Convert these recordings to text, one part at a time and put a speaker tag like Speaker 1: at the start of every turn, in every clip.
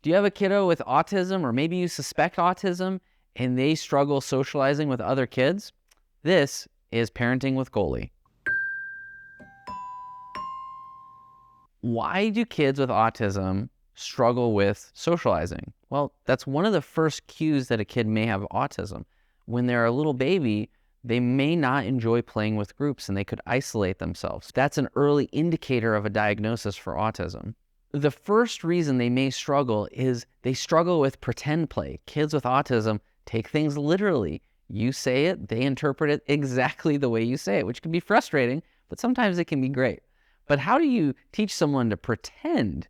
Speaker 1: Do you have a kiddo with autism, or maybe you suspect autism and they struggle socializing with other kids? This is Parenting with Goalie. Why do kids with autism struggle with socializing? Well, that's one of the first cues that a kid may have autism. When they're a little baby, they may not enjoy playing with groups and they could isolate themselves. That's an early indicator of a diagnosis for autism. The first reason they may struggle is they struggle with pretend play. Kids with autism take things literally. You say it, they interpret it exactly the way you say it, which can be frustrating, but sometimes it can be great. But how do you teach someone to pretend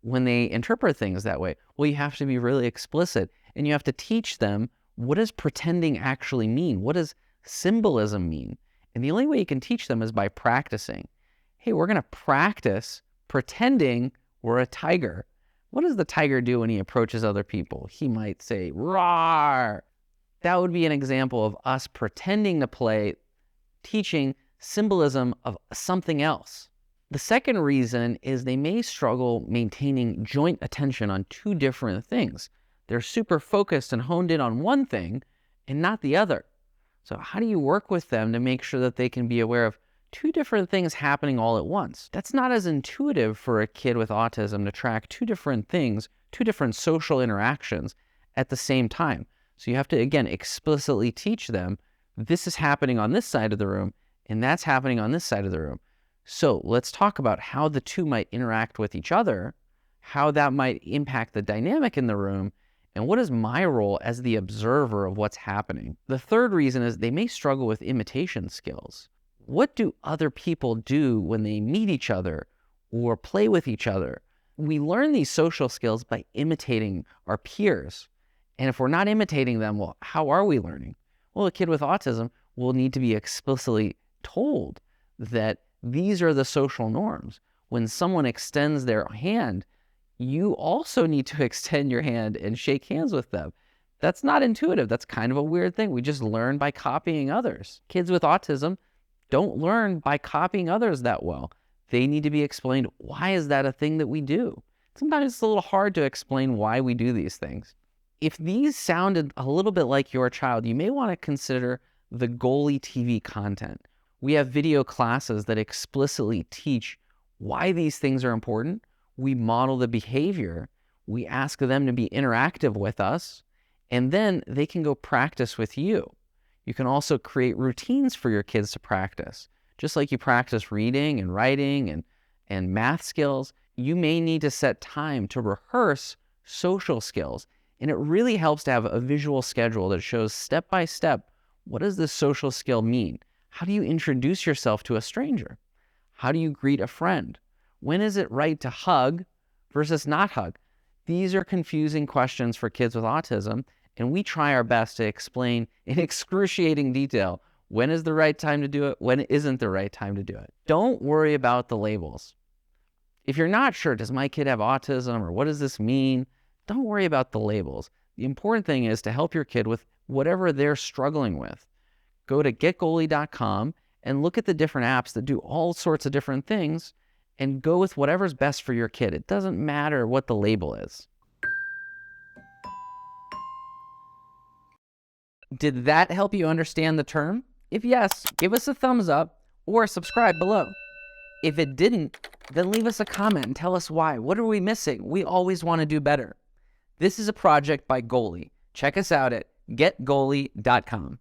Speaker 1: when they interpret things that way? Well, you have to be really explicit, and you have to teach them, what does pretending actually mean? What does symbolism mean? And the only way you can teach them is by practicing. Hey, we're going to practice pretending we're a tiger. What does the tiger do when he approaches other people? He might say, roar. That would be an example of us pretending to play, teaching symbolism of something else. The second reason is they may struggle maintaining joint attention on two different things. They're super focused and honed in on one thing and not the other. So how do you work with them to make sure that they can be aware of two different things happening all at once? That's not as intuitive for a kid with autism to track two different things, two different social interactions at the same time. So you have to, again, explicitly teach them, this is happening on this side of the room and that's happening on this side of the room. So let's talk about how the two might interact with each other, how that might impact the dynamic in the room, and what is my role as the observer of what's happening. The third reason is they may struggle with imitation skills. What do other people do when they meet each other or play with each other? We learn these social skills by imitating our peers. And if we're not imitating them, well, how are we learning? Well, a kid with autism will need to be explicitly told that these are the social norms. When someone extends their hand, you also need to extend your hand and shake hands with them. That's not intuitive. That's kind of a weird thing. We just learn by copying others. Kids with autism don't learn by copying others that well. They need to be explained, why is that a thing that we do? Sometimes it's a little hard to explain why we do these things. If these sounded a little bit like your child, you may want to consider the Goalie TV content. We have video classes that explicitly teach why these things are important. We model the behavior. We ask them to be interactive with us, and then they can go practice with you. You can also create routines for your kids to practice. Just like you practice reading and writing and math skills, you may need to set time to rehearse social skills. And it really helps to have a visual schedule that shows step by step, what does this social skill mean? How do you introduce yourself to a stranger? How do you greet a friend? When is it right to hug versus not hug? These are confusing questions for kids with autism, and we try our best to explain in excruciating detail when is the right time to do it, when isn't the right time to do it. Don't worry about the labels. If you're not sure, does my kid have autism or what does this mean? Don't worry about the labels. The important thing is to help your kid with whatever they're struggling with. Go to getgoalie.com and look at the different apps that do all sorts of different things and go with whatever's best for your kid. It doesn't matter what the label is. Did that help you understand the term? If yes, give us a thumbs up or subscribe below. If it didn't, then leave us a comment and tell us why. What are we missing? We always want to do better. This is a project by Goalie. Check us out at getgoalie.com.